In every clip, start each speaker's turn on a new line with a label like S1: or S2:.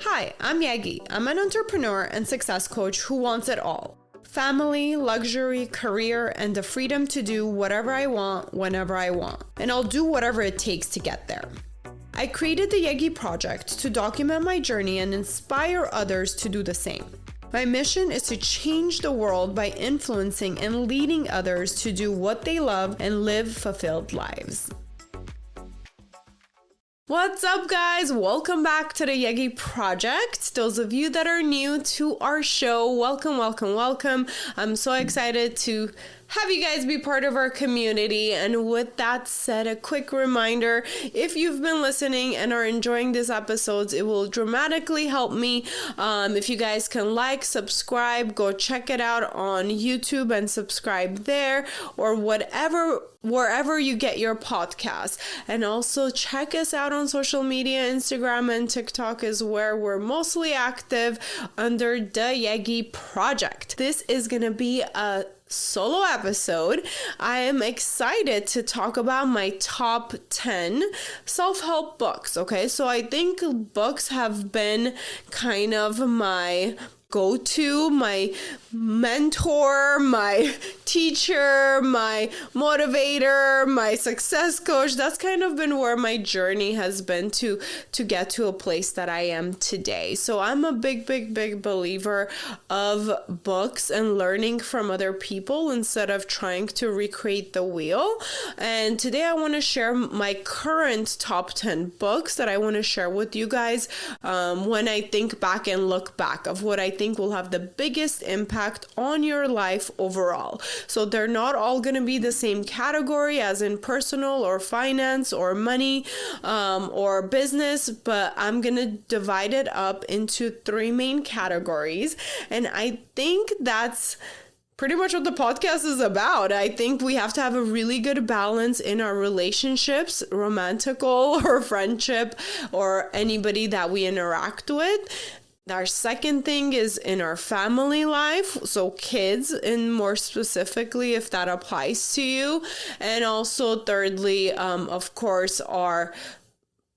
S1: Hi, I'm Yegi. I'm an entrepreneur and success coach who wants it all. Family, luxury, career, and the freedom to do whatever I want, whenever I want. And I'll do whatever it takes to get there. I created the Yegi project to document my journey and inspire others to do the same. My mission is to change the world by influencing and leading others to do what they love and live fulfilled lives. What's up, guys? Welcome back to the Yegi Project. Those of you that are new to our show, welcome. I'm so excited to have you guys be part of our community. And with that said, a quick reminder, if you've been listening and are enjoying these episodes, it will dramatically help me if you guys can like, subscribe, go check it out on YouTube and subscribe there or wherever you get your podcast. And also check us out on social media. Instagram and TikTok is where we're mostly active under the Yegi Project. This is going to be a solo episode. I am excited to talk about my top 10 self-help books. Okay, so I think books have been kind of my go-to, my mentor, my teacher, my motivator, my success coach. That's kind of been where my journey has been to get to a place that I am today. So I'm a big believer of books and learning from other people instead of trying to recreate the wheel. And today I want to share my current top 10 books that I want to share with you guys when I think back and look back of what I think will have the biggest impact on your life overall. So they're not all going to be the same category as in personal or finance or money or business, but I'm going to divide it up into three main categories. And I think that's pretty much what the podcast is about. I think we have to have a really good balance in our relationships, romantical or friendship, or anybody that we interact with. Our second thing is in our family life, so kids, and more specifically if that applies to you. And also thirdly, of course, our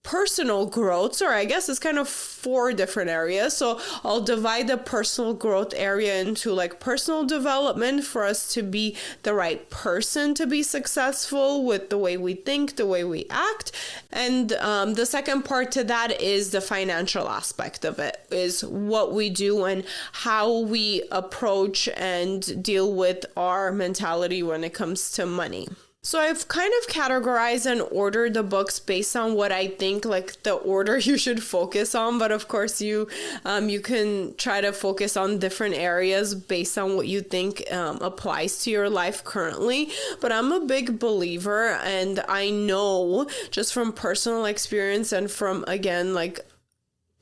S1: personal growth, or I guess it's kind of four different areas. So I'll divide the personal growth area into like personal development for us to be the right person to be successful with the way we think, the way we act. And the second part to that is the financial aspect of it, is what we do and how we approach and deal with our mentality when it comes to money. So I've kind of categorized and ordered the books based on what I think like the order you should focus on. But of course you can try to focus on different areas based on what you think applies to your life currently. But I'm a big believer, and I know just from personal experience and from, again, like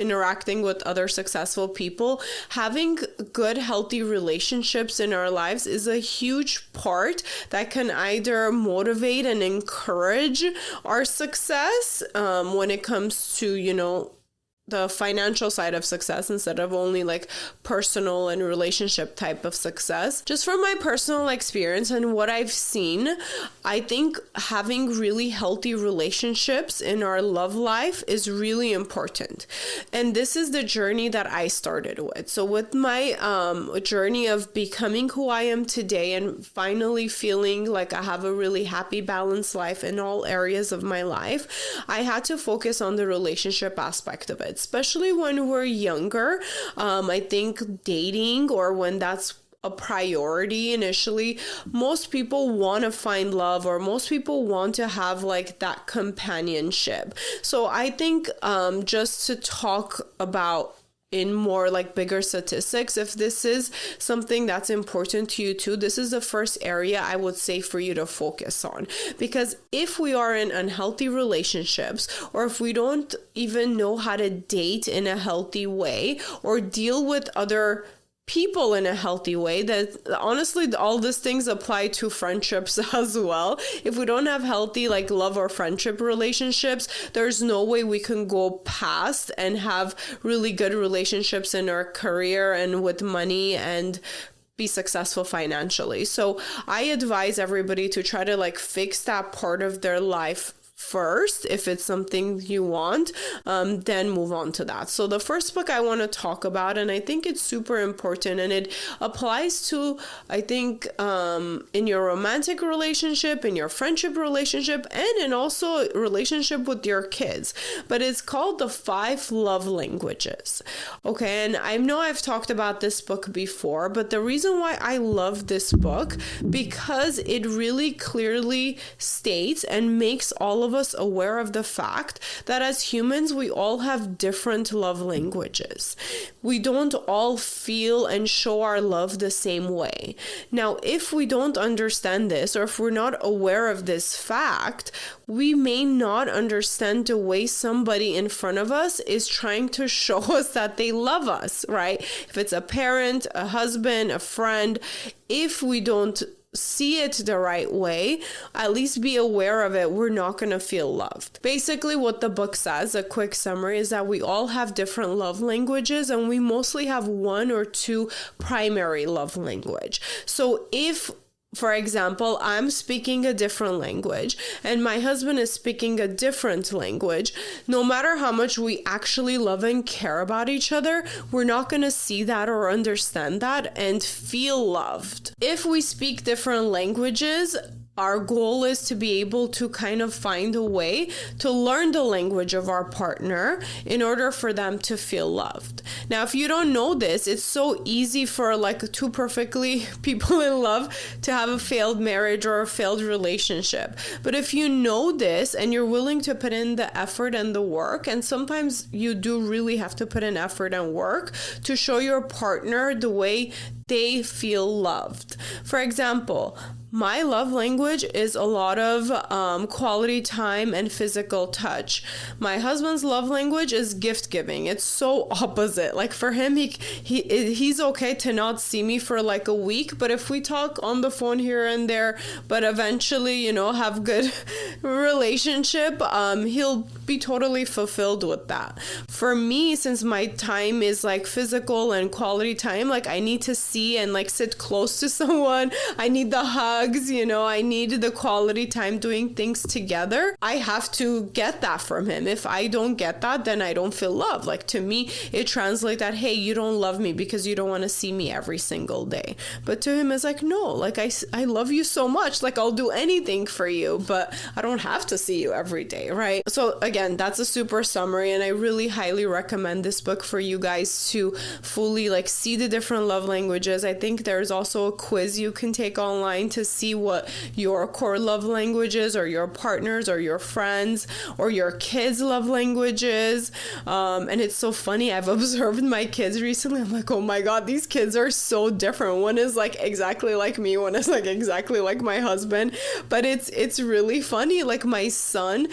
S1: interacting with other successful people, having good, healthy relationships in our lives is a huge part that can either motivate and encourage our success when it comes to, the financial side of success instead of only like personal and relationship type of success. Just from my personal experience and what I've seen, I think having really healthy relationships in our love life is really important. And this is the journey that I started with. So with my journey of becoming who I am today and finally feeling like I have a really happy, balanced life in all areas of my life, I had to focus on the relationship aspect of it. Especially when we're younger. I think dating, or when that's a priority initially, most people want to find love, or most people want to have like that companionship. So I think just to talk about in more like bigger statistics, if this is something that's important to you too, this is the first area I would say for you to focus on. Because if we are in unhealthy relationships, or if we don't even know how to date in a healthy way or deal with other people in a healthy way, that honestly all these things apply to friendships as well. If we don't have healthy like love or friendship relationships, there's no way we can go past and have really good relationships in our career and with money and be successful financially. So I advise everybody to try to like fix that part of their life first. If it's something you want, then move on to that. So the first book I want to talk about, and I think it's super important, and it applies to, I think, in your romantic relationship, in your friendship relationship, and in also relationship with your kids. But it's called The 5 Love Languages. Okay, and I know I've talked about this book before, but the reason why I love this book, because it really clearly states and makes all of us aware of the fact that as humans, we all have different love languages. We don't all feel and show our love the same way. Now, if we don't understand this, or if we're not aware of this fact, we may not understand the way somebody in front of us is trying to show us that they love us, right? If it's a parent, a husband, a friend, if we don't see it the right way, at least be aware of it, we're not going to feel loved. Basically, what the book says, a quick summary, is that we all have different love languages, and we mostly have 1 or 2 primary love language. So if, for example, I'm speaking a different language and my husband is speaking a different language, no matter how much we actually love and care about each other, we're not going to see that or understand that and feel loved. If we speak different languages, our goal is to be able to kind of find a way to learn the language of our partner in order for them to feel loved. Now, if you don't know this, it's so easy for like 2 perfectly people in love to have a failed marriage or a failed relationship. But if you know this and you're willing to put in the effort and the work, and sometimes you do really have to put in effort and work to show your partner the way they feel loved. For example, my love language is a lot of quality time and physical touch. My husband's love language is gift giving. It's so opposite. Like for him, he's okay to not see me for like a week, but if we talk on the phone here and there, but eventually, you know, have good relationship, he'll be totally fulfilled with that. For me, since my time is like physical and quality time, like I need to see and like sit close to someone. I need the hugs, you know, I need the quality time doing things together. I have to get that from him. If I don't get that, then I don't feel love. Like to me, it translates that, hey, you don't love me because you don't want to see me every single day. But to him, it's like, no, like I love you so much. Like I'll do anything for you, but I don't have to see you every day, right? So again, that's a super summary, and I really highly recommend this book for you guys to fully like see the different love languages. I think there's also a quiz you can take online to see what your core love languages or your partners or your friends or your kids' love languages. And it's so funny. I've observed my kids recently. I'm like, oh my God, these kids are so different. One is like exactly like me. One is like exactly like my husband. But it's really funny. Like my son,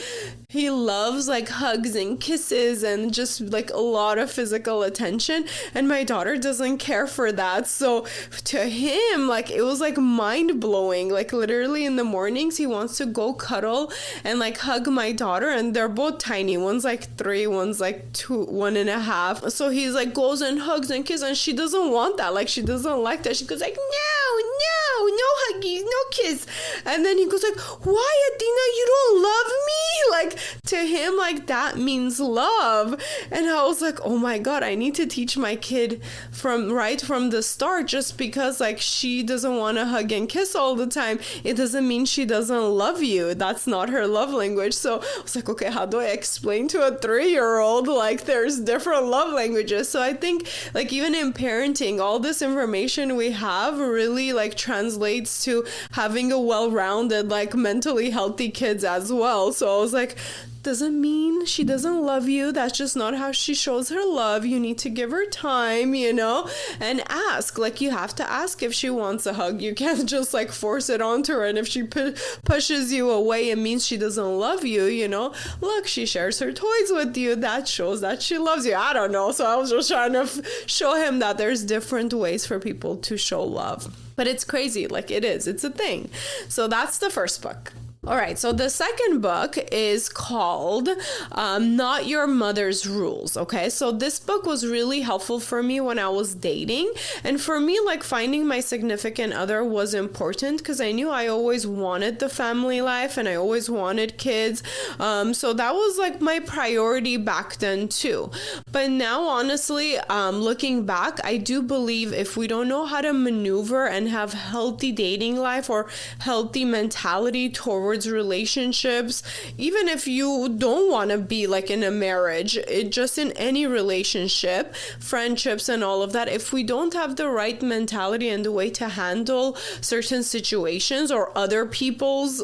S1: he loves like hugs and kisses and just like a lot of physical attention. And my daughter doesn't care for that. So to him, like it was like mind blowing. Like literally in the mornings, he wants to go cuddle and like hug my daughter, and they're both tiny. One's like 3, one's like 2, 1.5. So he's like goes and hugs and kisses, and she doesn't want that. Like she doesn't like that. She goes like, no huggies, no kiss. And then he goes like, why, Adina, you don't love me? Like to him, like that means love. And I was like, oh my God, I need to teach my kid from the start. Just because like she doesn't want to hug and kiss all the time, it doesn't mean she doesn't love you. That's not her love language. So I was like, okay, how do I explain to a 3-year-old like there's different love languages? So I think like even in parenting, all this information we have really like translates to having a well-rounded, like mentally healthy kids as well. So I was like, doesn't mean she doesn't love you. That's just not how she shows her love. You need to give her time, you know, and ask. Like you have to ask if she wants a hug. You can't just like force it onto her. And if she pushes you away, it means she doesn't love you, you know. Look, she shares her toys with you. That shows that she loves you. I don't know. So I was just trying to show him that there's different ways for people to show love. But it's crazy. Like it is. It's a thing. So that's the first book. All right, so the second book is called Not Your Mother's Rules, okay? So this book was really helpful for me when I was dating. And for me, like finding my significant other was important because I knew I always wanted the family life and I always wanted kids. So that was like my priority back then too. But now, honestly, looking back, I do believe if we don't know how to maneuver and have healthy dating life or healthy mentality towards relationships, even if you don't want to be like in a marriage, just in any relationship, friendships and all of that, if we don't have the right mentality and the way to handle certain situations or other people's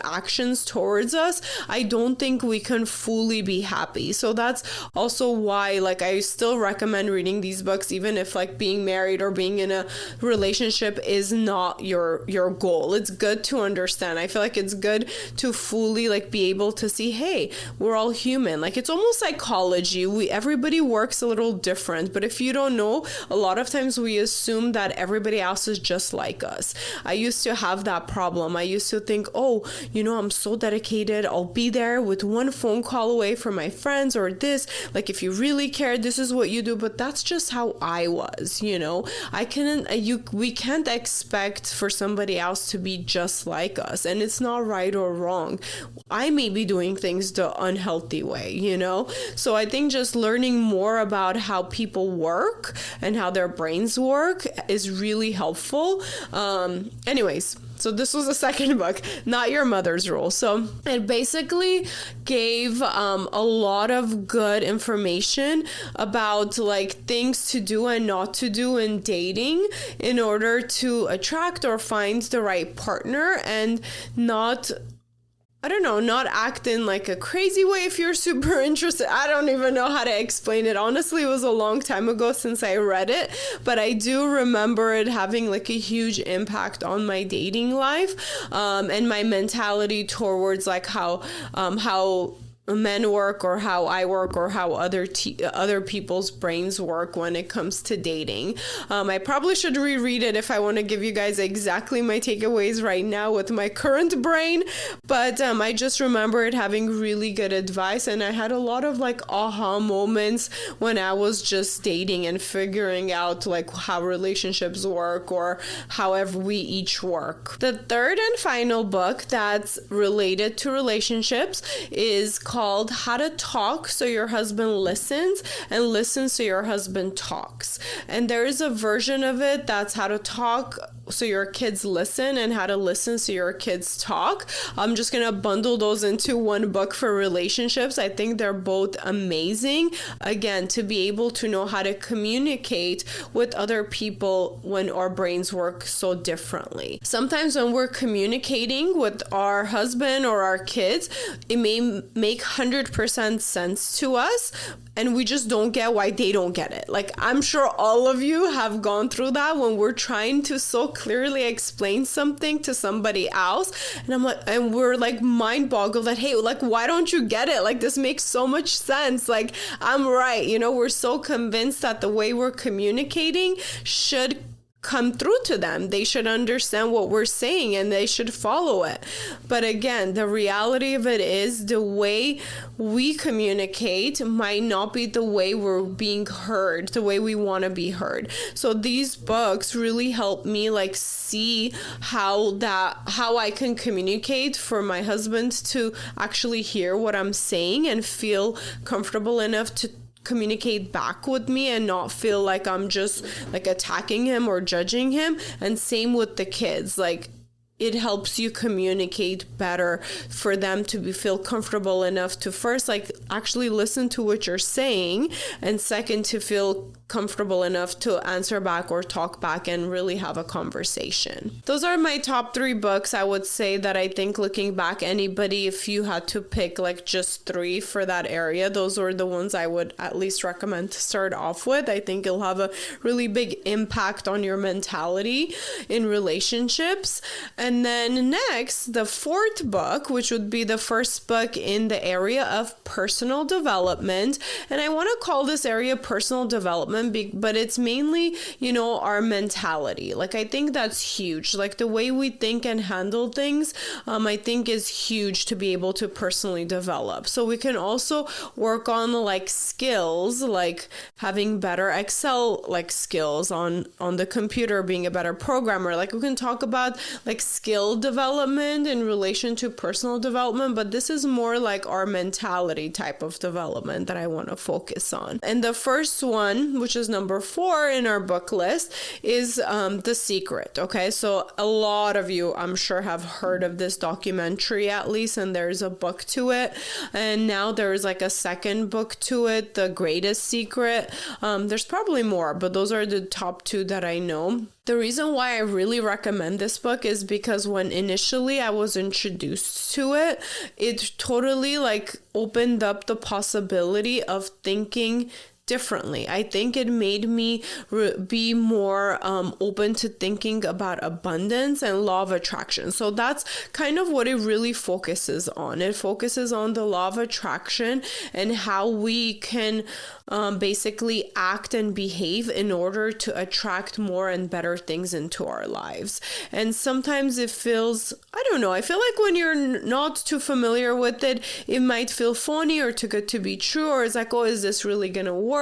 S1: actions towards us, I don't think we can fully be happy. So that's also why like I still recommend reading these books, even if like being married or being in a relationship is not your goal. It's good to understand. I feel like it's good to fully like be able to see, hey, we're all human. Like it's almost psychology. Everybody works a little different, but if you don't know, a lot of times we assume that everybody else is just like us. I used to have that problem. I used to think, oh, I'm so dedicated. I'll be there with one phone call away from my friends or this. Like if you really care, this is what you do. But that's just how I was, we can't expect for somebody else to be just like us. And it's not right or wrong. I may be doing things the unhealthy way, So I think just learning more about how people work and how their brains work is really helpful. Anyways, so this was the second book, Not Your Mother's Rule. So it basically gave a lot of good information about like things to do and not to do in dating in order to attract or find the right partner and not act in like a crazy way if you're super interested. I don't even know how to explain it. Honestly, it was a long time ago since I read it, but I do remember it having like a huge impact on my dating life, and my mentality towards like how men work or how I work or how other people's brains work when it comes to dating. I probably should reread it if I want to give you guys exactly my takeaways right now with my current brain, but I just remember it having really good advice, and I had a lot of like aha moments when I was just dating and figuring out like how relationships work or however we each work. The third and final book that's related to relationships is called How to Talk So Your Husband Listens and Listens So Your Husband Talks. And there is a version of it that's How to Talk So Your Kids Listen and How to Listen So Your Kids Talk. I'm just going to bundle those into one book for relationships. I think they're both amazing. Again, to be able to know how to communicate with other people when our brains work so differently. Sometimes when we're communicating with our husband or our kids, it may make 100% sense to us, and we just don't get why they don't get it. Like, I'm sure all of you have gone through that when we're trying to so clearly explain something to somebody else. And we're like mind boggled that, hey, like, why don't you get it? Like, this makes so much sense. Like, I'm right. We're so convinced that the way we're communicating should come through to them. They should understand what we're saying and they should follow it. But again, the reality of it is the way we communicate might not be the way we're being heard, the way we want to be heard. So these books really help me like see how I can communicate for my husband to actually hear what I'm saying and feel comfortable enough to communicate back with me and not feel like I'm just like attacking him or judging him. And same with the kids. Like, it helps you communicate better for them to feel comfortable enough to first like actually listen to what you're saying, and second to feel comfortable enough to answer back or talk back and really have a conversation. Those are my top 3 books. I would say that I think looking back, anybody, if you had to pick like just 3 for that area, those are the ones I would at least recommend to start off with. I think it'll have a really big impact on your mentality in relationships. And then next, the 4th book, which would be the first book in the area of personal development. And I want to call this area personal development development, but it's mainly, our mentality. Like, I think that's huge. Like, the way we think and handle things, I think is huge to be able to personally develop. So we can also work on like skills, like having better Excel like skills on the computer, being a better programmer. Like, we can talk about like skill development in relation to personal development, but this is more like our mentality type of development that I want to focus on. And the first one, which is number 4 in our book list, is The Secret. Okay, so a lot of you, I'm sure, have heard of this documentary at least, and there's a book to it. And now there's like a second book to it, The Greatest Secret. There's probably more, but those are the top 2 that I know. The reason why I really recommend this book is because when initially I was introduced to it, it totally like opened up the possibility of thinking differently. I think it made me be more open to thinking about abundance and law of attraction. So that's kind of what it really focuses on. It focuses on the law of attraction and how we can basically act and behave in order to attract more and better things into our lives. And sometimes it feels, I don't know, I feel like when you're not too familiar with it, it might feel phony or too good to be true, or it's like, oh, is this really gonna work?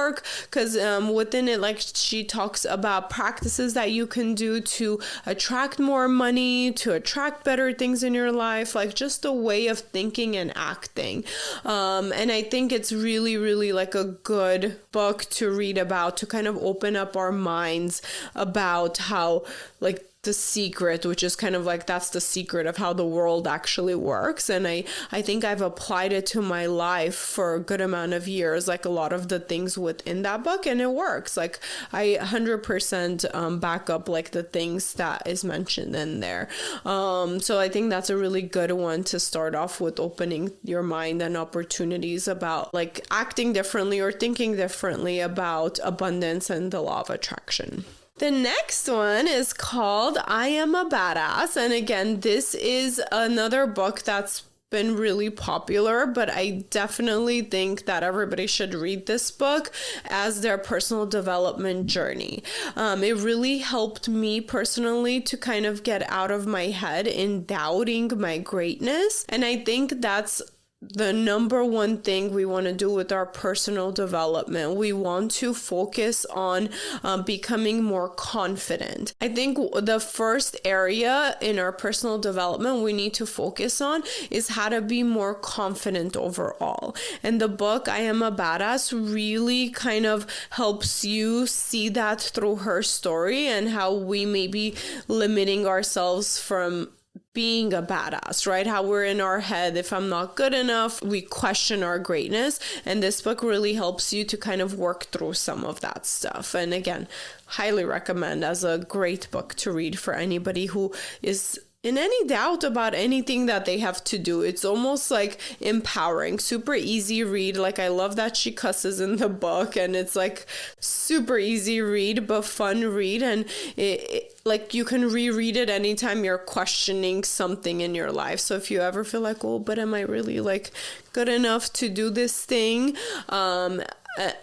S1: Because within it, like, she talks about practices that you can do to attract more money, to attract better things in your life, like just a way of thinking and acting. And I think it's really, really like a good book to read about, to kind of open up our minds about how, like, the secret, which is kind of like, that's the secret of how the world actually works. And I think I've applied it to my life for a good amount of years, like a lot of the things within that book, and it works. Like, I 100% back up like the things that is mentioned in there. So I think that's a really good one to start off with, opening your mind and opportunities about like acting differently or thinking differently about abundance and the law of attraction. The next one is called I Am a Badass. And again, this is another book that's been really popular, but I definitely think that everybody should read this book as their personal development journey. It really helped me personally to kind of get out of my head in doubting my greatness. And I think that's the number one thing we want to do with our personal development. We want to focus on becoming more confident. I think the first area in our personal development we need to focus on is how to be more confident overall. And the book, I Am a Badass, really kind of helps you see that through her story and how we may be limiting ourselves from being a badass, right? How we're in our head, if I'm not good enough, we question our greatness. And this book really helps you to kind of work through some of that stuff. And again, highly recommend as a great book to read for anybody who is in any doubt about anything that they have to do. It's almost like empowering, super easy read. Like, I love that she cusses in the book, and it's like super easy read, but fun read. And it like, you can reread it anytime you're questioning something in your life. So if you ever feel like, oh, but am I really like good enough to do this thing?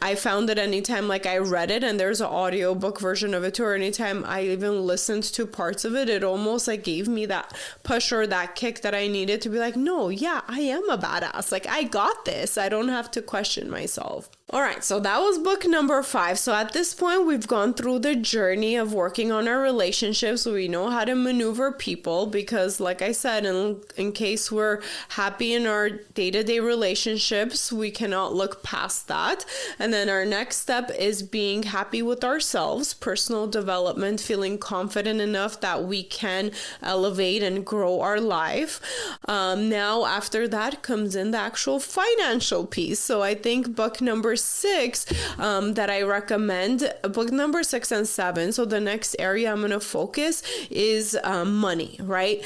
S1: I found it anytime like I read it, and there's an audiobook version of it too, or anytime I even listened to parts of it, it almost like gave me that push or that kick that I needed to be like, no, yeah, I am a badass. Like, I got this. I don't have to question myself. All right, so that was book number 5. So at this point, we've gone through the journey of working on our relationships. We know how to maneuver people because, like I said, in case we're happy in our day-to-day relationships, we cannot look past that. And then our next step is being happy with ourselves, personal development, feeling confident enough that we can elevate and grow our life. Now, after that comes in the actual financial piece. So I think book number 6 that I recommend, book number 6 and 7. So the next area I'm going to focus is money, right?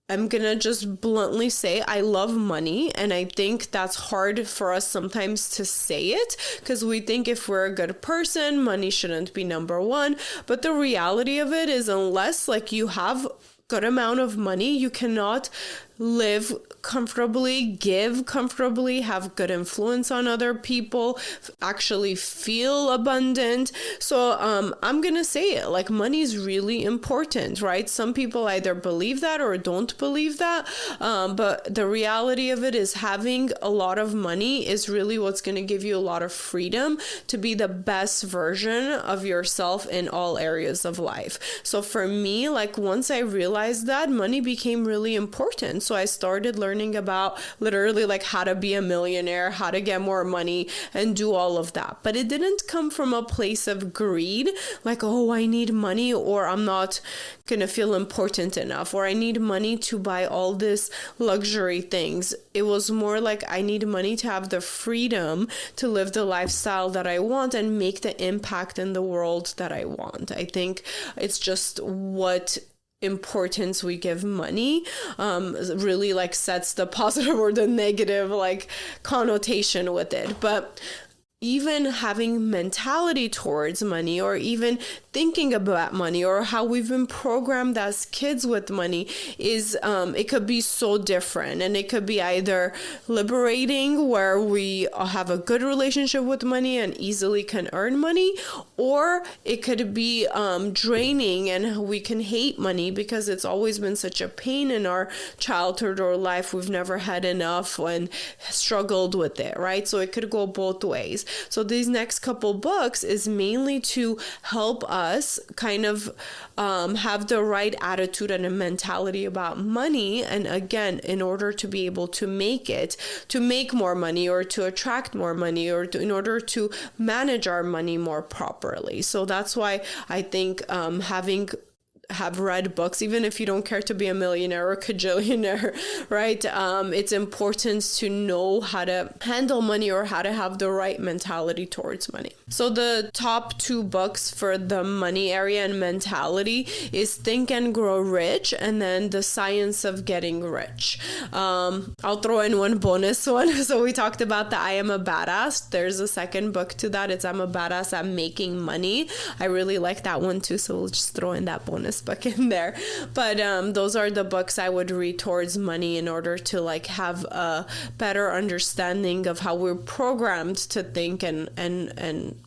S1: I'm going to just bluntly say I love money, and I think that's hard for us sometimes to say it because we think if we're a good person, money shouldn't be number 1. But the reality of it is, unless like you have good amount of money, you cannot live comfortably, give comfortably, have good influence on other people, actually feel abundant. So I'm gonna say it, like, money is really important, right? Some people either believe that or don't believe that, but the reality of it is having a lot of money is really what's gonna give you a lot of freedom to be the best version of yourself in all areas of life. So for me, like, once I realized that, money became really important. So I started learning about literally like how to be a millionaire, how to get more money and do all of that. But it didn't come from a place of greed, like, oh, I need money or I'm not gonna feel important enough, or I need money to buy all this luxury things. It was more like I need money to have the freedom to live the lifestyle that I want and make the impact in the world that I want. I think it's just what importance we give money really like sets the positive or the negative like connotation with it. But even having mentality towards money, or even thinking about money, or how we've been programmed as kids with money, is it could be so different. And it could be either liberating, where we have a good relationship with money and easily can earn money, or it could be draining and we can hate money because it's always been such a pain in our childhood or life. We've never had enough and struggled with it, right? So it could go both ways. So these next couple books is mainly to help us kind of have the right attitude and a mentality about money. And again, in order to be able to make more money, or to attract more money, or in order to manage our money more properly. So that's why I think have read books, even if you don't care to be a millionaire or a cajillionaire, right? It's important to know how to handle money, or how to have the right mentality towards money. So the top two books for the money area and mentality is Think and Grow Rich, and then The Science of Getting Rich. I'll throw in one bonus one. So we talked about the I Am a Badass. There's a second book to that. It's I'm a Badass at Making Money. I really like that one too. So we'll just throw in that bonus book in there. But those are the books I would read towards money in order to like have a better understanding of how we're programmed to think and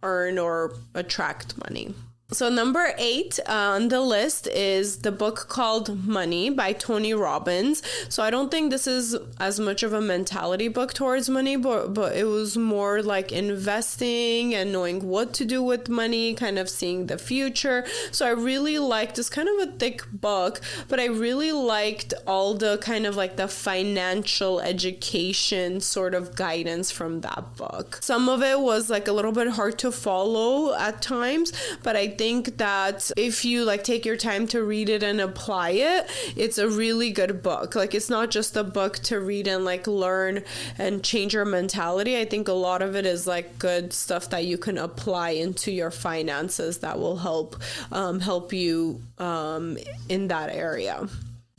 S1: earn or attract money. So number 8 on the list is the book called Money by Tony Robbins. So I don't think this is as much of a mentality book towards money, but it was more like investing and knowing what to do with money, kind of seeing the future. So I really liked, it's kind of a thick book, but I really liked all the kind of like the financial education sort of guidance from that book. Some of it was like a little bit hard to follow at times, but I think that if you like take your time to read it and apply it, it's a really good book. Like, it's not just a book to read and like learn and change your mentality. I think a lot of it is like good stuff that you can apply into your finances that will help you in that area.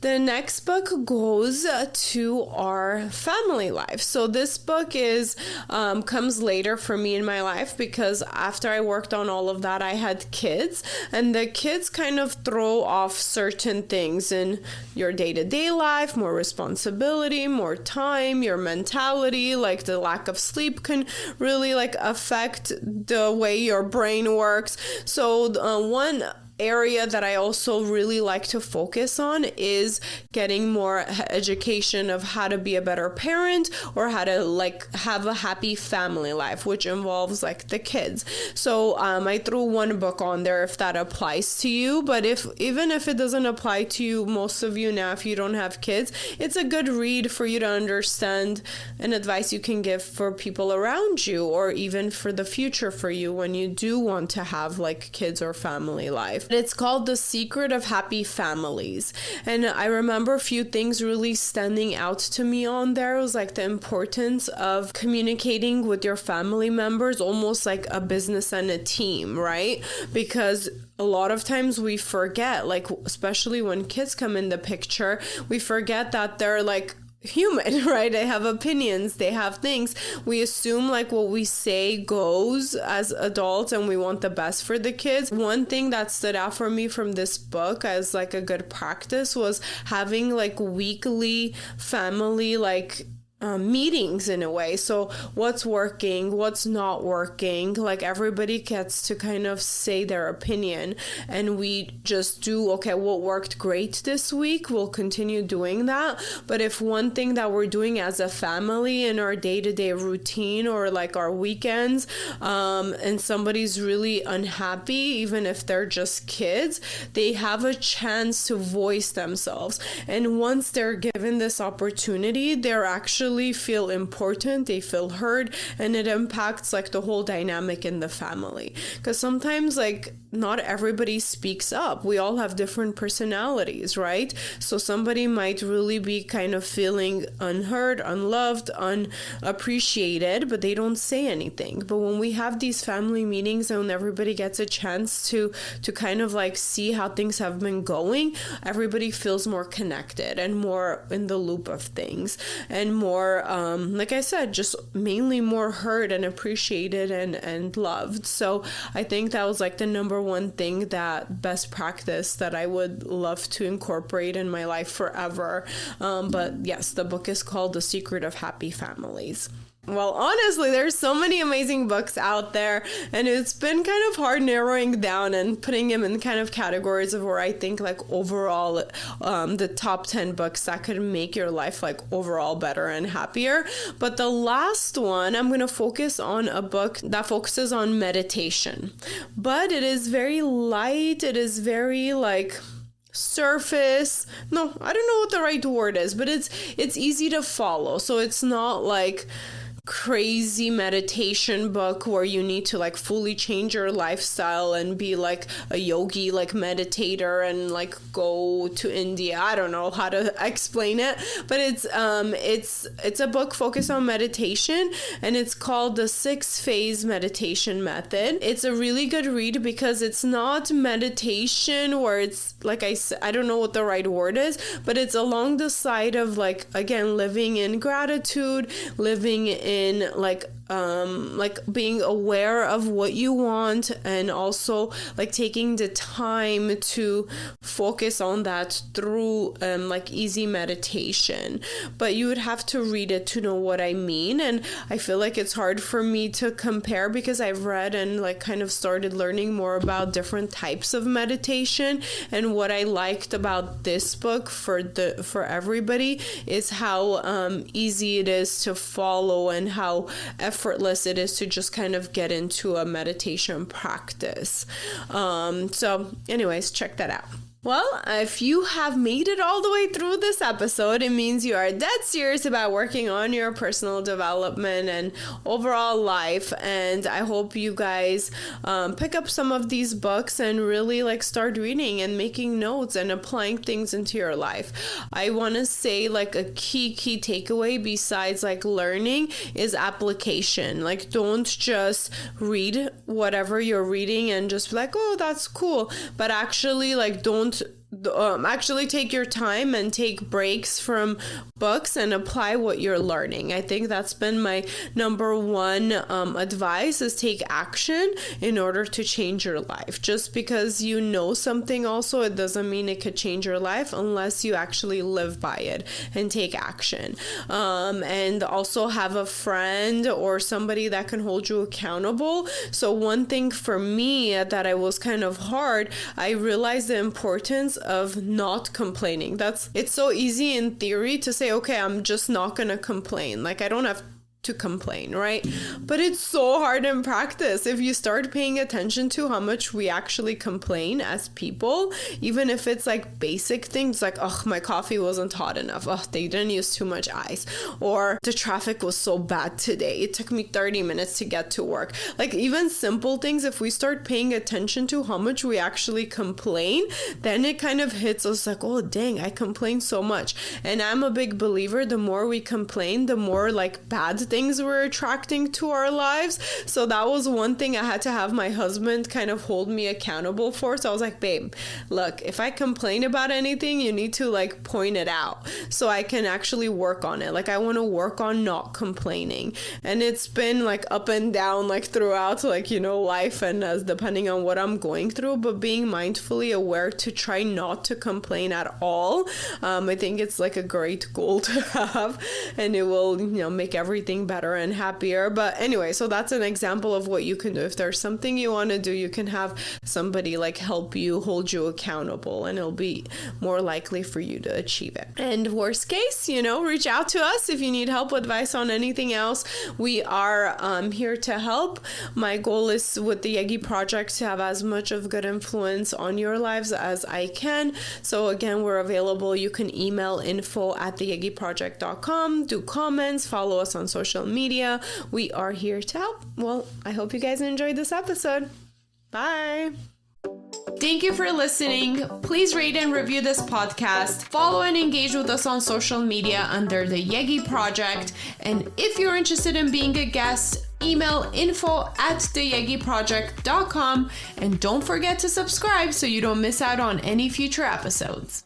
S1: The next book goes to our family life. So this book is comes later for me in my life, because after I worked on all of that, I had kids, and the kids kind of throw off certain things in your day-to-day life, more responsibility, more time, your mentality, like the lack of sleep can really like affect the way your brain works. So one area that I also really like to focus on is getting more education of how to be a better parent, or how to like have a happy family life, which involves like the kids. So I threw one book on there if that applies to you, but even if it doesn't apply to you, most of you now, if you don't have kids, it's a good read for you to understand and advice you can give for people around you, or even for the future for you when you do want to have like kids or family life. It's called The Secret of Happy Families. And I remember a few things really standing out to me on there. It was like the importance of communicating with your family members, almost like a business and a team, right? Because a lot of times we forget, like, especially when kids come in the picture, we forget that they're like human, right? They have opinions, they have things. We assume like what we say goes as adults, and we want the best for the kids. One thing that stood out for me from this book as like a good practice was having like weekly family meetings in a way. So what's working, what's not working, like everybody gets to kind of say their opinion, and we just do, okay, what worked great this week, we'll continue doing that. But if one thing that we're doing as a family in our day-to-day routine or like our weekends, and somebody's really unhappy, even if they're just kids, they have a chance to voice themselves. And once they're given this opportunity, they're actually feel important, they feel heard, and it impacts like the whole dynamic in the family. Because sometimes like not everybody speaks up. We all have different personalities, right? So somebody might really be kind of feeling unheard, unloved, unappreciated, but they don't say anything. But when we have these family meetings and when everybody gets a chance to kind of like see how things have been going, everybody feels more connected and more in the loop of things, and more, like I said, just mainly more heard and appreciated and loved. So I think that was like the number one thing, that best practice that I would love to incorporate in my life forever. But yes, the book is called The Secret of Happy Families. Well, honestly, there's so many amazing books out there, and it's been kind of hard narrowing down and putting them in kind of categories of where I think like overall the top 10 books that could make your life like overall better and happier. But the last one, I'm going to focus on a book that focuses on meditation, but it is very light. It is very like surface. No, I don't know what the right word is, but it's easy to follow. So it's not like crazy meditation book where you need to like fully change your lifestyle and be like a yogi, like meditator, and like go to India. I don't know how to explain it, but it's a book focused on meditation, and it's called The 6-Phase Meditation Method. It's a really good read because it's not meditation where it's like I said, I don't know what the right word is, but it's along the side of like, again, living in gratitude, living in like being aware of what you want, and also like taking the time to focus on that through like easy meditation. But you would have to read it to know what I mean, and I feel like it's hard for me to compare because I've read and like kind of started learning more about different types of meditation. And what I liked about this book for everybody is how easy it is to follow and how effortless it is to just kind of get into a meditation practice. So anyways, check that out. Well, if you have made it all the way through this episode, it means you are dead serious about working on your personal development and overall life. And I hope you guys pick up some of these books and really like start reading and making notes and applying things into your life. I want to say like a key takeaway besides like learning is application. Like, don't just read whatever you're reading and just be like, oh, that's cool. But actually like actually take your time and take breaks from books and apply what you're learning. I think that's been my number one advice, is take action in order to change your life. Just because you know something also, it doesn't mean it could change your life unless you actually live by it and take action. And also have a friend or somebody that can hold you accountable. So one thing for me that I was kind of hard, I realized the importance of not complaining. It's so easy in theory to say, okay, I'm just not gonna complain. Like, I don't have to complain, right? But it's so hard in practice. If you start paying attention to how much we actually complain as people, even if it's like basic things like, oh, my coffee wasn't hot enough, oh, they didn't use too much ice, or the traffic was so bad today, it took me 30 minutes to get to work. Like, even simple things, if we start paying attention to how much we actually complain, then it kind of hits us like, oh dang, I complain so much. And I'm a big believer, the more we complain, the more like bad things things we're attracting to our lives. So that was one thing I had to have my husband kind of hold me accountable for. So I was like, babe, look, if I complain about anything, you need to like point it out so I can actually work on it. Like I want to work on not complaining. And it's been like up and down like throughout like, you know, life and as depending on what I'm going through, but being mindfully aware to try not to complain at all. I think it's like a great goal to have, and it will, you know, make everything better and happier. But anyway, so that's an example of what you can do. If there's something you want to do, you can have somebody like help you, hold you accountable, and it'll be more likely for you to achieve it. And worst case, you know, reach out to us if you need help, advice on anything else. We are here to help. My goal is with the Yegi project to have as much of good influence on your lives as I can. So again, we're available. You can email info@theyegiproject.com, do comments, follow us on social media. We are here to help. Well, I hope you guys enjoyed this episode. Bye. Thank you for listening. Please rate and review this podcast. Follow and engage with us on social media under the Yegi Project. And if you're interested in being a guest, email info@theyegiproject.com. And don't forget to subscribe so you don't miss out on any future episodes.